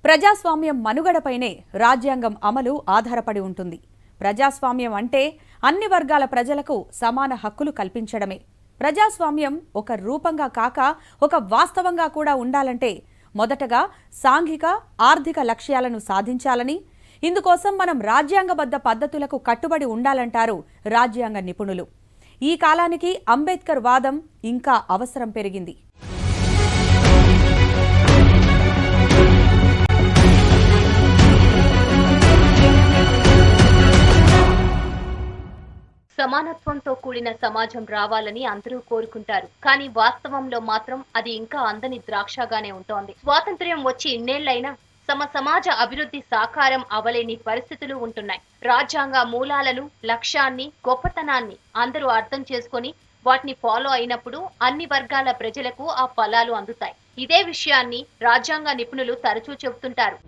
ప్రజాస్వామ్యం మనుగడపైనే రాజ్యాంగం అమలు ఆధారపడి ఉంటుంది. ప్రజాస్వామ్యం అంటే అన్ని వర్గాల ప్రజలకు సమాన హక్కులు కల్పించడమే. ప్రజాస్వామ్యం ఒక రూపంగా కాక ఒక వాస్తవంగా కూడా ఉండాలంటే మొదటగా సాంఘిక, ఆర్థిక లక్ష్యాలను సాధించాలని, ఇందుకోసం మనం రాజ్యాంగబద్ధ పద్ధతులకు కట్టుబడి ఉండాలంటారు రాజ్యాంగ నిపుణులు. ఈ కాలానికి అంబేద్కర్ వాదం ఇంకా అవసరం పెరిగింది. సమానత్వంతో కూడిన సమాజం రావాలని అందరూ కోరుకుంటారు. కానీ వాస్తవంలో మాత్రం అది ఇంకా అందని ద్రాక్షగానే ఉంటోంది. స్వాతంత్ర్యం వచ్చి ఇన్నేళ్లైనా సమాజ అభివృద్ధి సాకారం అవలేని పరిస్థితులు ఉంటున్నాయి. రాజ్యాంగ మూలాలను, లక్ష్యాన్ని, గొప్పతనాన్ని అందరూ అర్థం చేసుకొని వాటిని ఫాలో అయినప్పుడు అన్ని వర్గాల ప్రజలకు ఆ ఫలాలు అందుతాయి. ఇదే విషయాన్ని రాజ్యాంగ నిపుణులు తరచూ చెబుతుంటారు.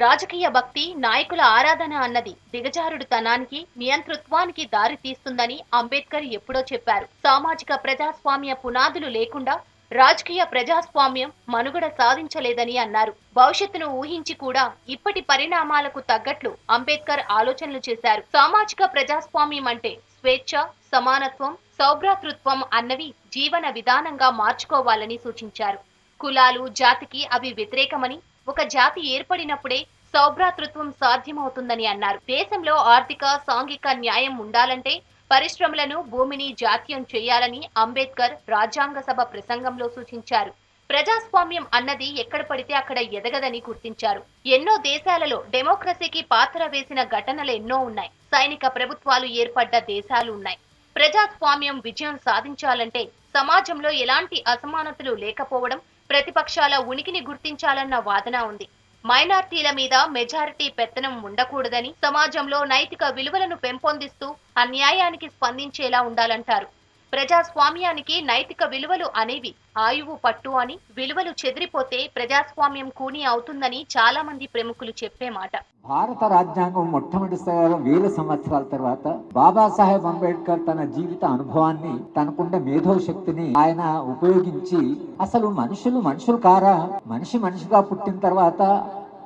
రాజకీయ భక్తి, నాయకుల ఆరాధన అన్నది దిగజారుడుతనానికి, నియంతృత్వానికి దారి తీస్తుందని అంబేద్కర్ ఎప్పుడో చెప్పారు. సామాజిక ప్రజాస్వామ్య పునాదులు లేకుండా రాజకీయ ప్రజాస్వామ్యం మనుగడ సాధించలేదని అన్నారు. భవిష్యత్తును ఊహించి కూడా ఇప్పటి పరిణామాలకు తగ్గట్లు అంబేద్కర్ ఆలోచనలు చేశారు. సామాజిక ప్రజాస్వామ్యం అంటే స్వేచ్ఛ, సమానత్వం, సౌభ్రాతృత్వం అన్నవి జీవన విధానంగా మార్చుకోవాలని సూచించారు. కులాలు, జాతికి అవి వ్యతిరేకమని, ఒక జాతి ఏర్పడినప్పుడే సౌభ్రాతృత్వం సాధ్యమవుతుందని అన్నారు. దేశంలో ఆర్థిక, సాంఘిక న్యాయం ఉండాలంటే పరిశ్రమలను, భూమిని జాతీయం చేయాలని అంబేద్కర్ రాజ్యాంగ సభ ప్రసంగంలో సూచించారు. ప్రజాస్వామ్యం అన్నది ఎక్కడ పడితే అక్కడ ఎదగదని గుర్తించారు. ఎన్నో దేశాలలో డెమోక్రసీకి పాత్ర వేసిన ఘటనలు ఎన్నో ఉన్నాయి. సైనిక ప్రభుత్వాలు ఏర్పడ్డ దేశాలు ఉన్నాయి. ప్రజాస్వామ్యం విజయం సాధించాలంటే సమాజంలో ఎలాంటి అసమానతలు లేకపోవడం, ప్రతిపక్షాల ఉనికిని గుర్తించాలన్న వాదన ఉంది. మైనార్టీల మీద మెజారిటీ పెత్తనం ఉండకూడదని, సమాజంలో నైతిక విలువలను పెంపొందిస్తూ అన్యాయానికి స్పందించేలా ఉండాలంటారు. ప్రజాస్వామ్యానికి నైతిక విలువలు అనేవి ఆయువు పట్టు అని, విలువలు చెదిరిపోతే ప్రజాస్వామ్యం కూని అవుతుందని చాలా మంది ప్రముఖులు చెప్పే మాట. భారత రాజ్యాంగం మొట్టమొదటిసారి 1000 సంవత్సరాల తర్వాత బాబాసాహెబ్ అంబేద్కర్ తన జీవిత అనుభవాన్ని, తనకున్న మేధో శక్తిని ఆయన ఉపయోగించి అసలు మనుషులు కారా, మనిషిగా పుట్టిన తర్వాత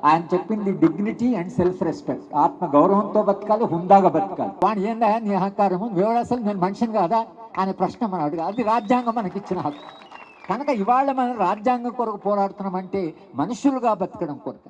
ఆయన చెప్పింది డిగ్నిటీ అండ్ సెల్ఫ్ రెస్పెక్ట్, ఆత్మ గౌరవంతో బతకాలి, హుందాగా బతకాలి. వాడు ఏందా నీ అహంకారము, దేవుడు అసలు నేను మనిషిని కాదా అనే ప్రశ్న మనం అడిగా. అది రాజ్యాంగం మనకి ఇచ్చిన హక్కు. కనుక ఇవాళ మనం రాజ్యాంగం కొరకు పోరాడుతున్నామంటే మనుషులుగా బతకడం కొరకు.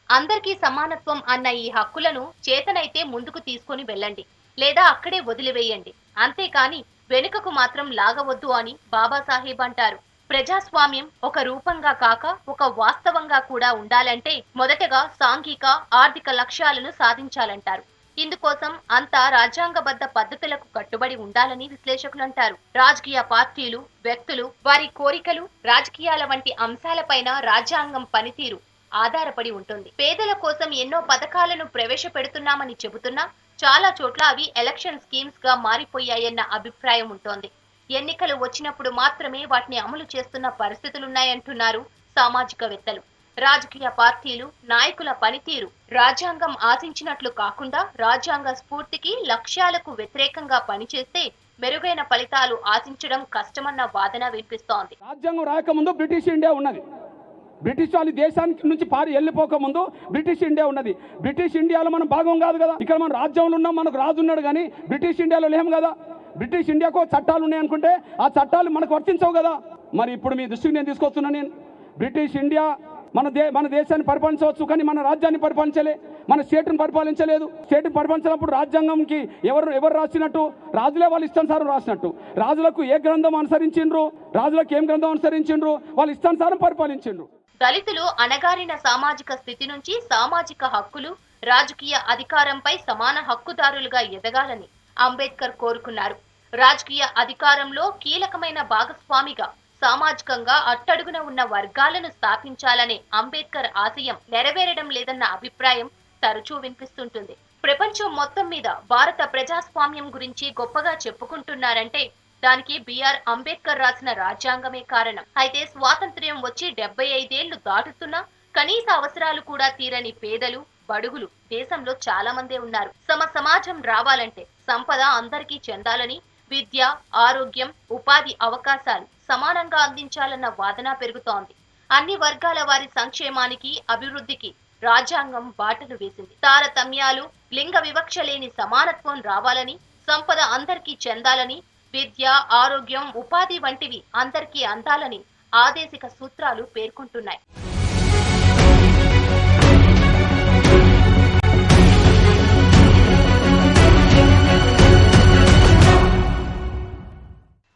అందరికీ సమానత్వం అన్న ఈ హక్కులను చేతనైతే ముందుకు తీసుకొని వెళ్ళండి, లేదా అక్కడే వదిలివేయండి. అంతేకాని వెనుకకు మాత్రం లాగవద్దు అని బాబాసాహెబ్ అంటారు. ప్రజాస్వామ్యం ఒక రూపంగా కాక ఒక వాస్తవంగా కూడా ఉండాలంటే మొదటగా సాంఘిక, ఆర్థిక లక్ష్యాలను సాధించాలంటారు. ఇందుకోసం అంతా రాజ్యాంగబద్ధ పద్ధతులకు కట్టుబడి ఉండాలని విశ్లేషకులు అంటారు. రాజకీయ పార్టీలు, వ్యక్తులు, వారి కోరికలు, రాజకీయాల వంటి అంశాలపైన రాజ్యాంగం పనితీరు ఆధారపడి ఉంటుంది. పేదల కోసం ఎన్నో పథకాలను ప్రవేశపెడుతున్నామని చెబుతున్నా చాలా చోట్ల అవి ఎలక్షన్ స్కీమ్స్ గా మారిపోయాయన్న అభిప్రాయం ఉంటోంది. ఎన్నికలు వచ్చినప్పుడు మాత్రమే వాటిని అమలు చేస్తున్న పరిస్థితులున్నాయంటున్నారు సామాజికవేత్తలు. రాజకీయ పార్టీలు, నాయకుల పనితీరు రాజ్యాంగం ఆశించినట్లు కాకుండా రాజ్యాంగ స్ఫూర్తికి, లక్ష్యాలకు వ్యతిరేకంగా పనిచేస్తే మెరుగైన ఫలితాలు ఆశించడం కష్టమన్న వాదన వినిపిస్తోంది. రాజ్యాంగం రాకముందు బ్రిటిష్ ఇండియా ఉన్నది. బ్రిటిష్ వాళ్ళు దేశానికి నుంచి వెళ్ళిపోక ముందు బ్రిటిష్ ఇండియా ఉన్నది. బ్రిటిష్ ఇండియాలో మనం భాగం కాదు కదా. ఇక్కడ మనం రాజ్యంలో ఉన్నాం, మనకు రాజు ఉన్నాడు, కానీ బ్రిటిష్ ఇండియాలో లేము కదా. బ్రిటిష్ ఇండియాకు చట్టాలు ఉన్నాయనుకుంటే ఆ చట్టాలు మనకు వర్తించవు కదా. మరి ఇప్పుడు మీ దృష్టికి నేను తీసుకొస్తున్నాను. నేను బ్రిటిష్ ఇండియా మన దేశాన్ని పరిపాలించవచ్చు, కానీ మన రాజ్యాన్ని పరిపాలించలే, మన స్టేట్ని పరిపాలించలేదు. స్టేట్ని పరిపాలించినప్పుడు రాజ్యాంగంకి ఎవరు రాసినట్టు? రాజులే వాళ్ళ ఇష్టానుసారం రాసినట్టు. రాజులకు ఏ గ్రంథం అనుసరించిండ్రు, రాజులకు ఏం గ్రంథం అనుసరించిండ్రు, వాళ్ళ ఇష్టానుసారం పరిపాలించిండ్రు. దళితులు అణగారిన సామాజిక స్థితి నుంచి సామాజిక హక్కులు, రాజకీయ అధికారంపై సమాన హక్కుదారులుగా ఎదగాలని అంబేద్కర్ కోరుకున్నారు. రాజకీయ అధికారంలో కీలకమైన భాగస్వామిగా సామాజికంగా అట్టడుగున ఉన్న వర్గాలను స్థాపించాలనే అంబేద్కర్ ఆశయం నెరవేరడం లేదన్న అభిప్రాయం తరచూ వినిపిస్తుంటుంది. ప్రపంచం మొత్తం మీద భారత ప్రజాస్వామ్యం గురించి గొప్పగా చెప్పుకుంటున్నారంటే దానికి బిఆర్ అంబేద్కర్ రాసిన రాజ్యాంగమే కారణం. అయితే స్వాతంత్ర్యం వచ్చి 75 ఏళ్లు దాటుతున్నా కనీస అవసరాలు కూడా తీరని పేదలు, బడుగులు దేశంలో చాలా మందే ఉన్నారు. సమాజం రావాలంటే సంపద అందరికీ చెందాలని, విద్య, ఆరోగ్యం, ఉపాధి అవకాశాలు సమానంగా అందించాలన్న వాదన పెరుగుతోంది. అన్ని వర్గాల వారి సంక్షేమానికి, అభివృద్ధికి రాజ్యాంగం బాటలు వేసింది. తారతమ్యాలు, లింగ వివక్ష లేని సమానత్వం రావాలని, సంపద అందరికీ చెందాలని, విద్య, ఆరోగ్యం, ఉపాధి వంటివి అందరికీ అందాలని ఆదేశిక సూత్రాలు పేర్కొంటున్నాయి.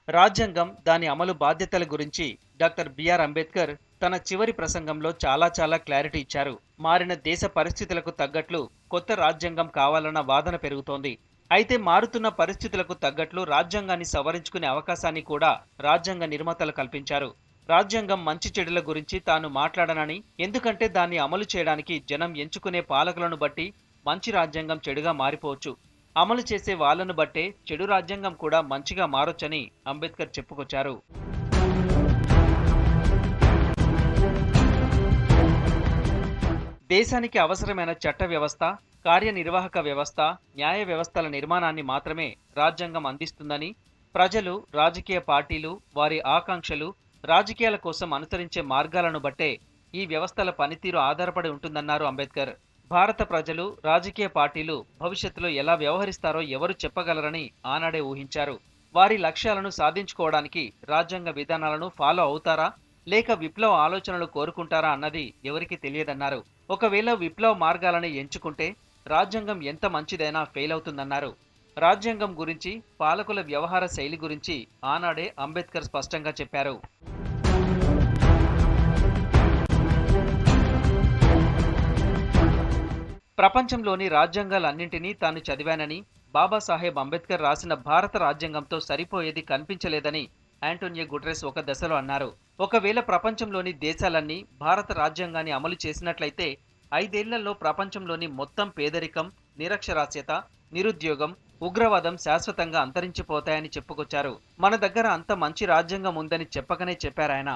రాజ్యాంగం, దాని అమలు బాధ్యతల గురించి డాక్టర్ బిఆర్ అంబేద్కర్ తన చివరి ప్రసంగంలో చాలా క్లారిటీ ఇచ్చారు. మారిన దేశ పరిస్థితులకు తగ్గట్లు కొత్త రాజ్యాంగం కావాలన్న వాదన పెరుగుతోంది. అయితే మారుతున్న పరిస్థితులకు తగ్గట్లు రాజ్యాంగాన్ని సవరించుకునే అవకాశాన్ని కూడా రాజ్యాంగ నిర్మాతలు కల్పించారు. రాజ్యాంగం మంచి చెడుల గురించి తాను మాట్లాడనని, ఎందుకంటే దాన్ని అమలు చేయడానికి జనం ఎంచుకునే పాలకులను బట్టి మంచి రాజ్యాంగం చెడుగా మారిపోవచ్చు, అమలు చేసే వాళ్లను బట్టే చెడు రాజ్యాంగం కూడా మంచిగా మారొచ్చని అంబేద్కర్ చెప్పుకొచ్చారు. దేశానికి అవసరమైన చట్ట వ్యవస్థ, కార్యనిర్వాహక వ్యవస్థ, న్యాయ వ్యవస్థల నిర్మాణాన్ని మాత్రమే రాజ్యాంగం అందిస్తుందని, ప్రజలు, రాజకీయ పార్టీలు వారి ఆకాంక్షలు, రాజకీయాల కోసం అనుసరించే మార్గాలను బట్టే ఈ వ్యవస్థల పనితీరు ఆధారపడి ఉంటుందన్నారు అంబేద్కర్. భారత ప్రజలు, రాజకీయ పార్టీలు భవిష్యత్తులో ఎలా వ్యవహరిస్తారో ఎవరు చెప్పగలరని ఆనాడే ఊహించారు. వారి లక్ష్యాలను సాధించుకోవడానికి రాజ్యాంగ విధానాలను ఫాలో అవుతారా, లేక విప్లవ ఆలోచనలు కోరుకుంటారా అన్నది ఎవరికీ తెలియదన్నారు. ఒకవేళ విప్లవ మార్గాలను ఎంచుకుంటే రాజ్యాంగం ఎంత మంచిదైనా ఫెయిల్ అవుతుందన్నారు. రాజ్యాంగం గురించి, పాలకుల వ్యవహార శైలి గురించి ఆనాడే అంబేద్కర్ స్పష్టంగా చెప్పారు. ప్రపంచంలోని రాజ్యాంగాలన్నింటినీ తాను చదివానని, బాబాసాహెబ్ అంబేద్కర్ రాసిన భారత రాజ్యాంగంతో సరిపోయేది కనిపించలేదని ఆంటోనియో గుటెరస్ ఒక దశలో అన్నారు. ఒకవేళ ప్రపంచంలోని దేశాలన్నీ భారత రాజ్యాంగాన్ని అమలు చేసినట్లయితే 5 ఏళ్లలో ప్రపంచంలోని మొత్తం పేదరికం, నిరక్షరాస్యత, నిరుద్యోగం, ఉగ్రవాదం శాశ్వతంగా అంతరించిపోతాయని చెప్పుకొచ్చారు. మన దగ్గర అంత మంచి రాజ్యాంగం ఉందని చెప్పకనే చెప్పారాయన.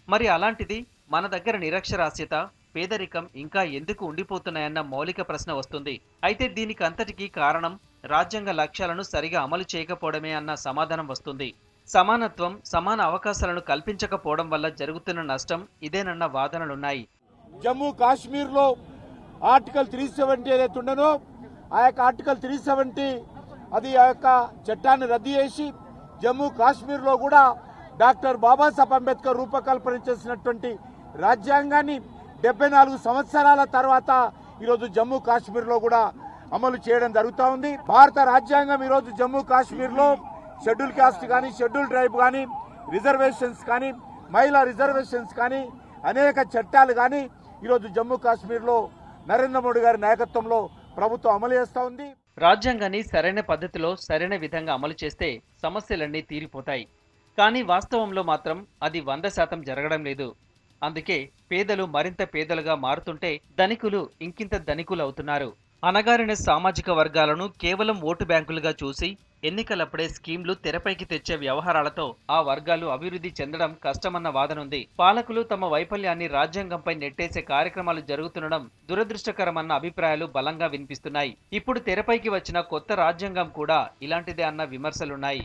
మరి అలాంటిది మన దగ్గర నిరక్షరాస్యత, పేదరికం ఇంకా ఎందుకు ఉండిపోతున్నాయన్న మౌలిక ప్రశ్న వస్తుంది. అయితే దీనికి అంతటికీ కారణం రాజ్యాంగ లక్ష్యాలను సరిగా అమలు చేయకపోవడమే అన్న సమాధానం వస్తుంది. సమానత్వం, సమాన అవకాశాలను కల్పించకపోవడం వల్ల జరుగుతున్న నష్టం ఇదేనన్న వాదనలున్నాయి. జమ్మూ కాశ్మీర్లో ఆర్టికల్ 370 ఏదైతే ఉండనో ఆ యొక్క ఆర్టికల్ 370 అది ఆ యొక్క చట్టాన్ని రద్దు చేసి జమ్మూ కాశ్మీర్లో కూడా డాక్టర్ బాబాసాహెబ్ అంబేద్కర్ రూపకల్పన చేసినటువంటి రాజ్యాంగాన్ని 74 సంవత్సరాల తర్వాత ఈరోజు జమ్మూ కాశ్మీర్లో కూడా అమలు చేయడం జరుగుతూ ఉంది. భారత రాజ్యాంగం ఈరోజు జమ్మూ కాశ్మీర్లో షెడ్యూల్ కాస్ట్ కానీ, షెడ్యూల్ ట్రైబ్ కానీ, రిజర్వేషన్స్ కానీ, మహిళా రిజర్వేషన్స్ కానీ, అనేక చట్టాలు కానీ ఈరోజు జమ్మూ కాశ్మీర్లో నరేంద్ర మోడీ గారి నాయకత్వంలో ప్రభుత్వం అమలు చేస్తూ ఉంది. రాజ్యాంగాన్ని సరైన పద్ధతిలో, సరైన విధంగా అమలు చేస్తే సమస్యలన్నీ తీరిపోతాయి. కానీ వాస్తవంలో మాత్రం అది 100% జరగడం లేదు. అందుకే పేదలు మరింత పేదలుగా మారుతుంటే ధనికులు ఇంకింత ధనికులు అవుతున్నారు. అణగారిన సామాజిక వర్గాలను కేవలం ఓటు బ్యాంకులుగా చూసి ఎన్నికలప్పుడే స్కీమ్లు తెరపైకి తెచ్చే వ్యవహారాలతో ఆ వర్గాలు అభివృద్ధి చెందడం కష్టమన్న వాదనుంది. పాలకులు తమ వైఫల్యాన్ని రాజ్యాంగంపై నెట్టేసే కార్యక్రమాలు జరుగుతుండడం దురదృష్టకరమన్న అభిప్రాయాలు బలంగా వినిపిస్తున్నాయి. ఇప్పుడు తెరపైకి వచ్చిన కొత్త రాజ్యాంగం కూడా ఇలాంటిదే అన్న విమర్శలున్నాయి.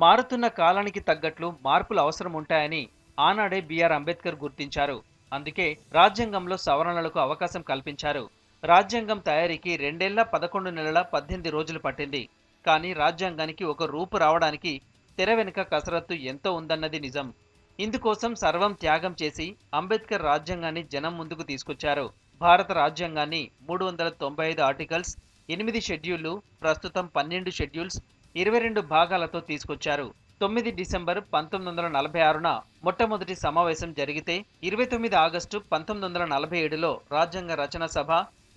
మారుతున్న కాలానికి తగ్గట్లు మార్పులు అవసరం ఉంటాయని ఆనాడే బిఆర్ అంబేద్కర్ గుర్తించారు. అందుకే రాజ్యాంగంలో సవరణలకు అవకాశం కల్పించారు. రాజ్యాంగం తయారీకి 2 ఏళ్ల 11 నెలల 18 రోజులు పట్టింది. కానీ రాజ్యాంగానికి ఒక రూపు రావడానికి తెర వెనుక కసరత్తు ఎంతో ఉందన్నది నిజం. ఇందుకోసం సర్వం త్యాగం చేసి అంబేద్కర్ రాజ్యాంగాన్ని జనం ముందుకు తీసుకొచ్చారు. భారత రాజ్యాంగాన్ని 395 ఆర్టికల్స్, 8 షెడ్యూళ్లు, ప్రస్తుతం 12 షెడ్యూల్స్, 22 భాగాలతో తీసుకొచ్చారు. 9 డిసెంబర్ 1946న మొట్టమొదటి సమావేశం జరిగితే 29 ఆగస్టు 1947లో రాజ్యాంగ రచన సభ,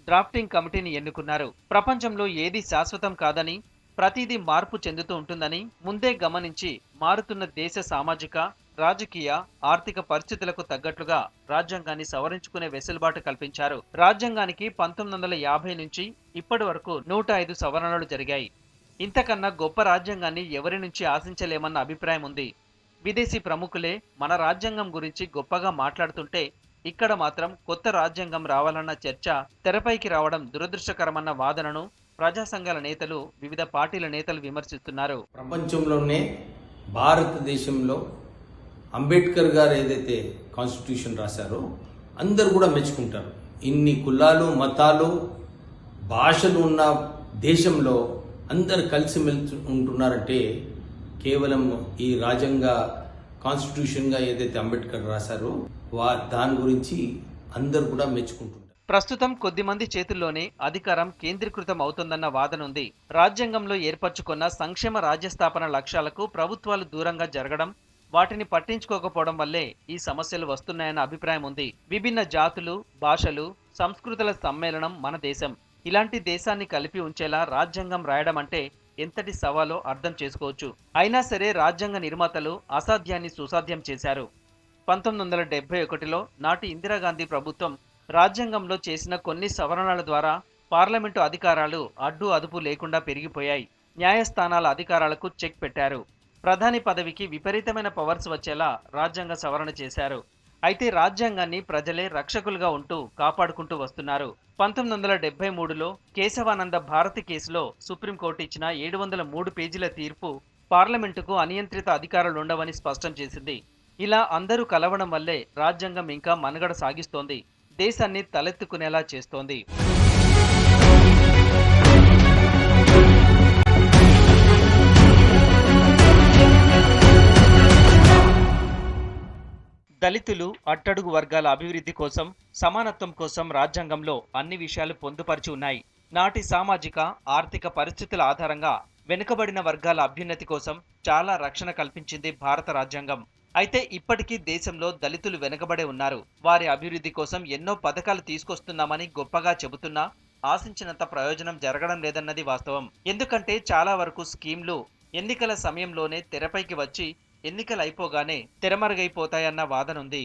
డ్రాఫ్టింగ్ కమిటీని ఎన్నుకున్నారు. ప్రపంచంలో ఏది శాశ్వతం కాదని, ప్రతిదీ మార్పు చెందుతూ ఉంటుందని ముందే గమనించి మారుతున్న దేశ సామాజిక, రాజకీయ, ఆర్థిక పరిస్థితులకు తగ్గట్లుగా రాజ్యాంగాన్ని సవరించుకునే వెసులుబాటు కల్పించారు. రాజ్యాంగానికి 1950 నుంచి ఇప్పటి వరకు 105 సవరణలు జరిగాయి. ఇంతకన్నా గొప్ప రాజ్యాంగాన్ని ఎవరి నుంచి ఆశించలేమన్న అభిప్రాయం ఉంది. విదేశీ ప్రముఖులే మన రాజ్యాంగం గురించి గొప్పగా మాట్లాడుతుంటే ఇక్కడ మాత్రం కొత్త రాజ్యాంగం రావాలన్న చర్చ తెరపైకి రావడం దురదృష్టకరమన్న వాదనను ప్రజా సంఘాల నేతలు, వివిధ పార్టీల నేతలు విమర్శిస్తున్నారు. ప్రపంచంలోనే భారతదేశంలో అంబేద్కర్ గారు ఏదైతే కాన్స్టిట్యూషన్ రాశారో అందరు కూడా మెచ్చుకుంటారు. ఇన్ని కులాలు, మతాలు, భాషలు ఉన్న దేశంలో అందరు కలిసిమెలిసి ఉంటున్నారంటే కేవలం ఈ రాజ్యాంగ కాన్స్టిట్యూషన్గా ఏదైతే అంబేద్కర్ రాశారో దాని గురించి అందరు కూడా మెచ్చుకుంటున్నారు. ప్రస్తుతం కొద్దిమంది చేతుల్లోనే అధికారం కేంద్రీకృతం అవుతోందన్న వాదన ఉంది. రాజ్యాంగంలో ఏర్పరచుకున్న సంక్షేమ రాజ్యస్థాపన లక్ష్యాలకు ప్రభుత్వాలు దూరంగా జరగడం, వాటిని పట్టించుకోకపోవడం వల్లే ఈ సమస్యలు వస్తున్నాయన్న అభిప్రాయం ఉంది. విభిన్న జాతులు, భాషలు, సంస్కృతుల సమ్మేళనం మన దేశం. ఇలాంటి దేశాన్ని కలిపి ఉంచేలా రాజ్యాంగం రాయడం అంటే ఎంతటి సవాలో అర్థం చేసుకోవచ్చు. అయినా సరే రాజ్యాంగ నిర్మాతలు అసాధ్యాన్ని సుసాధ్యం చేశారు. 1971లో నాటి ఇందిరాగాంధీ ప్రభుత్వం రాజ్యాంగంలో చేసిన కొన్ని సవరణల ద్వారా పార్లమెంటు అధికారాలు అడ్డు అదుపు లేకుండా పెరిగిపోయాయి. న్యాయస్థానాల అధికారాలకు చెక్ పెట్టారు. ప్రధాని పదవికి విపరీతమైన పవర్స్ వచ్చేలా రాజ్యాంగ సవరణ చేశారు. అయితే రాజ్యాంగాన్ని ప్రజలే రక్షకులుగా ఉంటూ కాపాడుకుంటూ వస్తున్నారు. 1973లో కేశవానంద భారతి కేసులో సుప్రీంకోర్టు ఇచ్చిన 703 పేజీల తీర్పు పార్లమెంటుకు అనియంత్రిత అధికారాలుండవని స్పష్టం చేసింది. ఇలా అందరూ కలవడం వల్లే రాజ్యాంగం ఇంకా మనుగడ సాగిస్తోంది, దేశాన్ని తలెత్తుకునేలా చేస్తోంది. దళితులు, అట్టడుగు వర్గాల అభివృద్ధి కోసం, సమానత్వం కోసం రాజ్యాంగంలో అన్ని విషయాలు పొందుపరిచి ఉన్నాయి. నాటి సామాజిక, ఆర్థిక పరిస్థితుల ఆధారంగా వెనుకబడిన వర్గాల అభ్యున్నతి కోసం చాలా రక్షణ కల్పించింది భారత రాజ్యాంగం. అయితే ఇప్పటికీ దేశంలో దళితులు వెనుకబడే ఉన్నారు. వారి అభివృద్ధి కోసం ఎన్నో పథకాలు తీసుకొస్తున్నామని గొప్పగా చెబుతున్నా ఆశించినంత ప్రయోజనం జరగడం లేదన్నది వాస్తవం. ఎందుకంటే చాలా వరకు స్కీమ్లు ఎన్నికల సమయంలోనే తెరపైకి వచ్చి ఎన్నికలు అయిపోగానే తెరమరుగైపోతాయన్న వాదనుంది.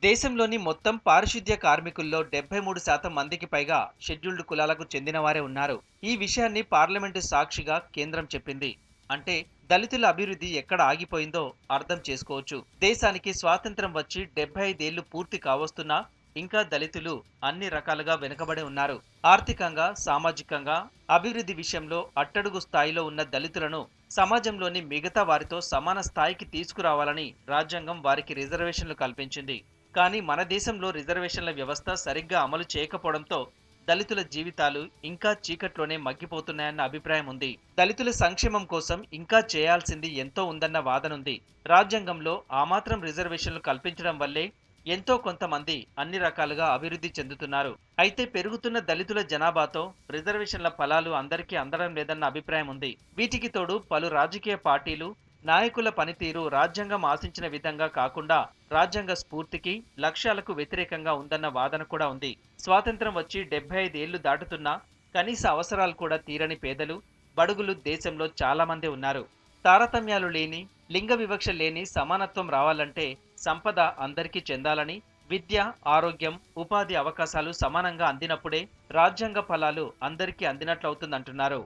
దేశంలోని మొత్తం పారిశుద్ధ్య కార్మికుల్లో 73% మందికి పైగా షెడ్యూల్డ్ కులాలకు చెందినవారే ఉన్నారు. ఈ విషయాన్ని పార్లమెంటు సాక్షిగా కేంద్రం చెప్పింది. అంటే దళితుల అభివృద్ధి ఎక్కడ ఆగిపోయిందో అర్థం చేసుకోవచ్చు. దేశానికి స్వాతంత్ర్యం వచ్చి 75 ఏళ్లు పూర్తి కావస్తున్నా ఇంకా దళితులు అన్ని రకాలుగా వెనుకబడి ఉన్నారు. ఆర్థికంగా, సామాజికంగా, అభివృద్ధి విషయంలో అట్టడుగు స్థాయిలో ఉన్న దళితులను సమాజంలోని మిగతా వారితో సమాన స్థాయికి తీసుకురావాలని రాజ్యాంగం వారికి రిజర్వేషన్లు కల్పించింది. కానీ మన దేశంలో రిజర్వేషన్ల వ్యవస్థ సరిగ్గా అమలు చేయకపోవడంతో దళితుల జీవితాలు ఇంకా చీకట్లోనే మగ్గిపోతున్నాయన్న అభిప్రాయం ఉంది. దళితుల సంక్షేమం కోసం ఇంకా చేయాల్సింది ఎంతో ఉందన్న వాదనుంది. రాజ్యాంగంలో ఆ మాత్రం రిజర్వేషన్లు కల్పించడం వల్లే ఎంతో కొంతమంది అన్ని రకాలుగా అభివృద్ధి చెందుతున్నారు. అయితే పెరుగుతున్న దళితుల జనాభాతో రిజర్వేషన్ల ఫలాలు అందరికీ అందడం లేదన్న అభిప్రాయం ఉంది. వీటికి తోడు పలు రాజకీయ పార్టీలు, నాయకుల పనితీరు రాజ్యాంగం ఆశించిన విధంగా కాకుండా రాజ్యాంగ స్ఫూర్తికి, లక్ష్యాలకు వ్యతిరేకంగా ఉందన్న వాదన కూడా ఉంది. స్వాతంత్రం వచ్చి 75 ఏళ్లు దాటుతున్నా కనీస అవసరాలు కూడా తీరని పేదలు, బడుగులు దేశంలో చాలా మంది ఉన్నారు. తారతమ్యాలు లేని, లింగ వివక్ష లేని సమానత్వం రావాలంటే సంపద అందరికీ చెందాలని, విద్య, ఆరోగ్యం, ఉపాధి అవకాశాలు సమానంగా అందినప్పుడే రాజ్యాంగ ఫలాలు అందరికీ అందినట్లవుతుందంటున్నారు.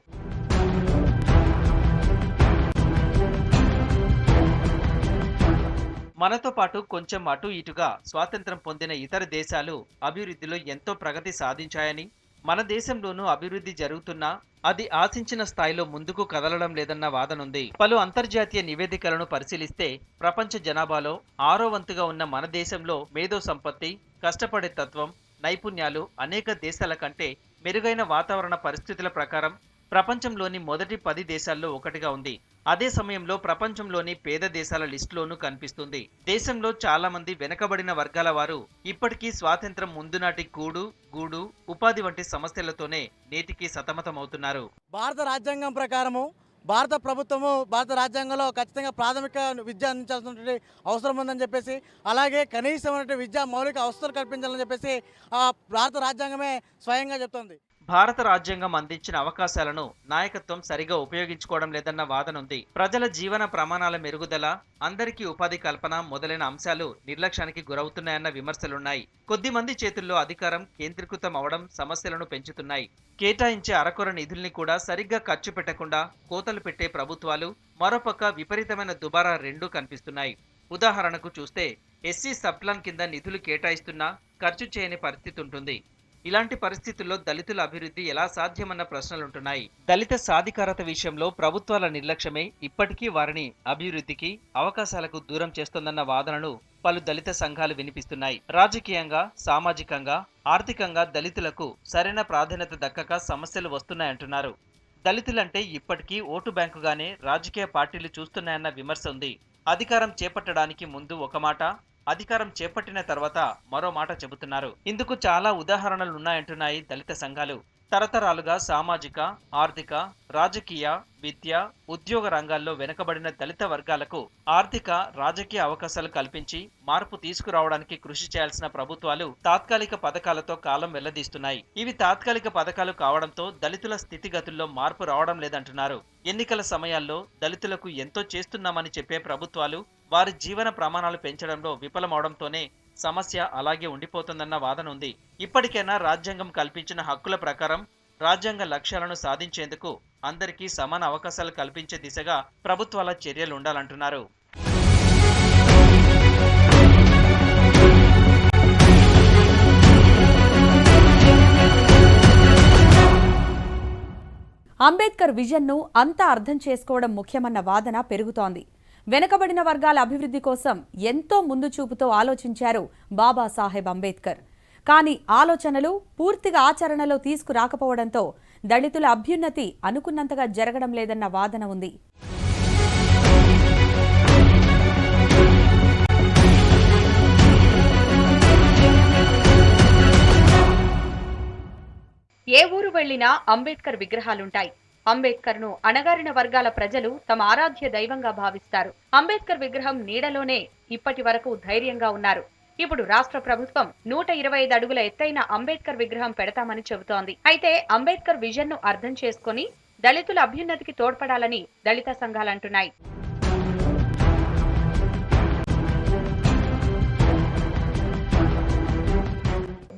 మనతో పాటు కొంచెం అటు ఇటుగా స్వాతంత్రం పొందిన ఇతర దేశాలు అభివృద్ధిలో ఎంతో ప్రగతి సాధించాయని, మన దేశంలోనూ అభివృద్ధి జరుగుతున్నా అది ఆశించిన స్థాయిలో ముందుకు కదలడం లేదన్న వాదనుంది. పలు అంతర్జాతీయ నివేదికలను పరిశీలిస్తే ప్రపంచ జనాభాలో 6వ వంతుగా ఉన్న మన దేశంలో మేధో సంపత్తి, కష్టపడే తత్వం, నైపుణ్యాలు అనేక దేశాల కంటే మెరుగైన వాతావరణ పరిస్థితుల ప్రకారం ప్రపంచంలోని మొదటి 10 దేశాల్లో ఒకటిగా ఉంది. అదే సమయంలో ప్రపంచంలోని పేద దేశాల లిస్టులోనూ కనిపిస్తుంది. దేశంలో చాలా మంది వెనకబడిన వర్గాల వారు ఇప్పటికీ స్వాతంత్రం ముందు నాటి కూడు, గూడు, ఉపాధి వంటి సమస్యలతోనే నేటికి సతమతమవుతున్నారు. భారత రాజ్యాంగం ప్రకారము భారత ప్రభుత్వము భారత రాజ్యాంగంలో ఖచ్చితంగా ప్రాథమిక విద్య అందించాల్సినటువంటి అవసరం ఉందని చెప్పేసి, అలాగే కనీసమైనటువంటి విద్యా మౌలిక అవసరాలు కల్పించాలని చెప్పేసి భారత రాజ్యాంగమే స్వయంగా చెప్తోంది. భారత రాజ్యాంగం అందించిన అవకాశాలను నాయకత్వం సరిగా ఉపయోగించుకోవడం లేదన్న వాదన ఉంది. ప్రజల జీవన ప్రమాణాల మెరుగుదల, అందరికీ ఉపాధి కల్పన మొదలైన అంశాలు నిర్లక్ష్యానికి గురవుతున్నాయన్న విమర్శలున్నాయి. కొద్దిమంది చేతుల్లో అధికారం కేంద్రీకృతం అవడం సమస్యలను పెంచుతున్నాయి. కేటాయించే అరకొర నిధుల్ని కూడా సరిగ్గా ఖర్చు పెట్టకుండా కోతలు పెట్టే ప్రభుత్వాలు, మరోపక్క విపరీతమైన దుబారా రెండూ కనిపిస్తున్నాయి. ఉదాహరణకు చూస్తే ఎస్సీ సబ్ ప్లాన్ కింద నిధులు కేటాయిస్తున్నా ఖర్చు చేయని పరిస్థితి ఉంటుంది. ఇలాంటి పరిస్థితుల్లో దళితుల అభివృద్ధి ఎలా సాధ్యమన్న ప్రశ్నలుంటున్నాయి. దళిత సాధికారత విషయంలో ప్రభుత్వాల నిర్లక్ష్యమే ఇప్పటికీ వారిని అభివృద్ధికి, అవకాశాలకు దూరం చేస్తోందన్న వాదనను పలు దళిత సంఘాలు వినిపిస్తున్నాయి. రాజకీయంగా, సామాజికంగా, ఆర్థికంగా దళితులకు సరైన ప్రాధాన్యత దక్కక సమస్యలు వస్తున్నాయంటున్నారు. దళితులంటే ఇప్పటికీ ఓటు బ్యాంకుగానే రాజకీయ పార్టీలు చూస్తున్నాయన్న విమర్శ ఉంది. అధికారం చేపట్టడానికి ముందు ఒక మాట, అధికారం చేపట్టిన తర్వాత మరో మాట చెబుతున్నారు. ఇందుకు చాలా ఉదాహరణలున్నాయంటున్నాయి దళిత సంఘాలు. తరతరాలుగా సామాజిక, ఆర్థిక, రాజకీయ, విద్య, ఉద్యోగ రంగాల్లో వెనుకబడిన దళిత వర్గాలకు ఆర్థిక, రాజకీయ అవకాశాలు కల్పించి మార్పు తీసుకురావడానికి కృషి చేయాల్సిన ప్రభుత్వాలు తాత్కాలిక పథకాలతో కాలం వెళ్లదీస్తున్నాయి. ఇవి తాత్కాలిక పథకాలు కావడంతో దళితుల స్థితిగతుల్లో మార్పు రావడం లేదంటున్నారు. ఎన్నికల సమయాల్లో దళితులకు ఎంతో చేస్తున్నామని చెప్పే ప్రభుత్వాలు వారి జీవన ప్రమాణాలు పెంచడంలో విఫలమవడంతోనే సమస్య అలాగే ఉండిపోతుందన్న వాదన ఉంది. ఇప్పటికైనా రాజ్యాంగం కల్పించిన హక్కుల ప్రకారం రాజ్యాంగ లక్ష్యాలను సాధించేందుకు అందరికీ సమాన అవకాశాలు కల్పించే దిశగా ప్రభుత్వాల చర్యలు ఉండాలంటున్నారు. అంబేద్కర్ విజన్ను అంతా అర్థం చేసుకోవడం ముఖ్యమన్న వాదన పెరుగుతోంది. వెనుకబడిన వర్గాల అభివృద్ధి కోసం ఎంతో ముందు చూపుతో ఆలోచించారు బాబాసాహెబ్ అంబేద్కర్. కానీ ఆలోచనలు పూర్తిగా ఆచరణలో తీసుకురాకపోవడంతో దళితుల అభ్యున్నతి అనుకున్నంతగా జరగడం లేదన్న వాదన ఉంది. ఏ ఊరు వెళ్లినా అంబేద్కర్ విగ్రహాలుంటాయి. అంబేద్కర్ ను అణగారిన వర్గాల ప్రజలు తమ ఆరాధ్య దైవంగా భావిస్తారు. అంబేద్కర్ విగ్రహం నీడలోనే ఇప్పటి వరకు ధైర్యంగా ఉన్నారు. ఇప్పుడు రాష్ట్ర ప్రభుత్వం 125 అడుగుల ఎత్తైన అంబేద్కర్ విగ్రహం పెడతామని చెబుతోంది. అయితే అంబేద్కర్ విజన్ ను అర్థం చేసుకుని దళితుల అభ్యున్నతికి తోడ్పడాలని దళిత సంఘాలంటున్నాయి.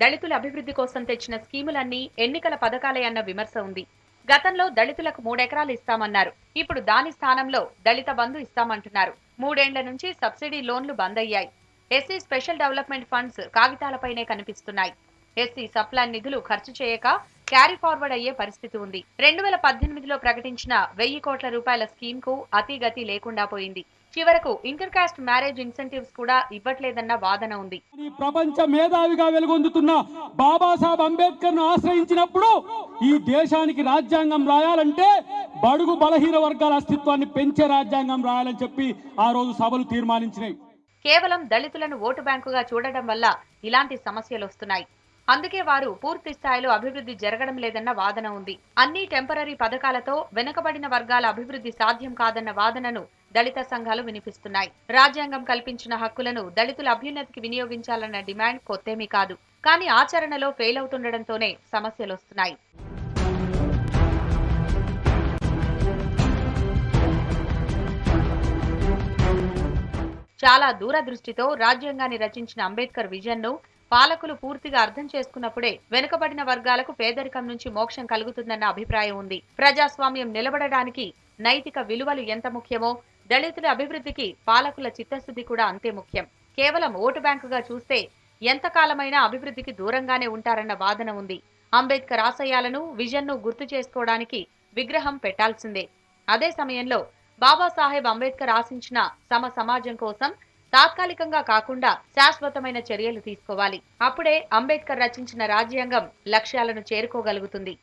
దళితుల అభివృద్ధి కోసం తెచ్చిన స్కీములన్నీ ఎన్నికల పథకాలే అన్న విమర్శ ఉంది. గతంలో దళితులకు 3 ఎకరాలు ఇస్తామన్నారు. ఇప్పుడు దాని స్థానంలో దళిత బంధు ఇస్తామంటున్నారు. 3 ఏళ్ల నుంచి సబ్సిడీ లోన్లు బంద్ అయ్యాయి. ఎస్సీ స్పెషల్ డెవలప్మెంట్ ఫండ్స్ కాగితాలపైనే కనిపిస్తున్నాయి. ఎస్సీ సప్లాన్ నిధులు ఖర్చు చేయక క్యారీ ఫార్వర్డ్ అయ్యే పరిస్థితి ఉంది. 2018లో ప్రకటించిన 1000 కోట్ల రూపాయల స్కీమ్ కు అతిగతి లేకుండా పోయింది. చివరకు ఇంటర్ కాస్ట్ మ్యారేజ్ ఇన్సెంటివ్స్ కూడా ఇవ్వట్లేదన్న వాదన ఉంది. ప్రపంచ మేధావిగా వెలుగొందుతున్న బాబాసాహెబ్ అంబేద్కర్ ను ఆశ్రయించినప్పుడు ఈ దేశానికి రాజ్యాంగం రాయాలంటే బడుగు బలహీన వర్గాల అస్తిత్వాన్ని పెంచే రాజ్యాంగం రాయాలని చెప్పి ఆ రోజు సభలు తీర్మానించినాయి. కేవలం దళితులను ఓటు బ్యాంకుగా చూడడం వల్ల ఇలాంటి సమస్యలు వస్తున్నాయి. అందుకే వారు పూర్తి స్థాయిలో అభివృద్ధి జరగడం లేదన్న వాదన ఉంది. అన్ని టెంపరరీ పథకాలతో వెనుకబడిన వర్గాల అభివృద్ధి సాధ్యం కాదన్న వాదనను దళిత సంఘాలు వినిపిస్తున్నాయి. రాజ్యాంగం కల్పించిన హక్కులను దళితుల అభ్యున్నతికి వినియోగించాలన్న డిమాండ్ కొత్తేమీ కాదు. కానీ ఆచరణలో ఫెయిల్ అవుతుండటంతోనే సమస్యలు వస్తున్నాయి. చాలా దూరదృష్టితో రాజ్యాంగాన్ని రచించిన అంబేద్కర్ విజన్ ను పాలకులు పూర్తిగా అర్థం చేసుకున్నప్పుడే వెనుకబడిన వర్గాలకు పేదరికం నుంచి మోక్షం కలుగుతుందన్న అభిప్రాయం ఉంది. ప్రజాస్వామ్యం నిలబడడానికి నైతిక విలువలు ఎంత ముఖ్యమో దళితుల అభివృద్ధికి పాలకుల చిత్తశుద్ధి కూడా అంతే ముఖ్యం. కేవలం ఓటు బ్యాంకుగా చూస్తే ఎంతకాలమైనా అభివృద్ధికి దూరంగానే ఉంటారన్న వాదన ఉంది. అంబేద్కర్ ఆశయాలను, విజన్ ను గుర్తు చేసుకోవడానికి విగ్రహం పెట్టాల్సిందే. అదే సమయంలో బాబాసాహెబ్ అంబేద్కర్ ఆశించిన సమాజం కోసం తాత్కాలికంగా కాకుండా శాశ్వతమైన చర్యలు తీసుకోవాలి. అప్పుడే అంబేద్కర్ రచించిన రాజ్యాంగం లక్ష్యాలను చేరుకోగలుగుతుంది.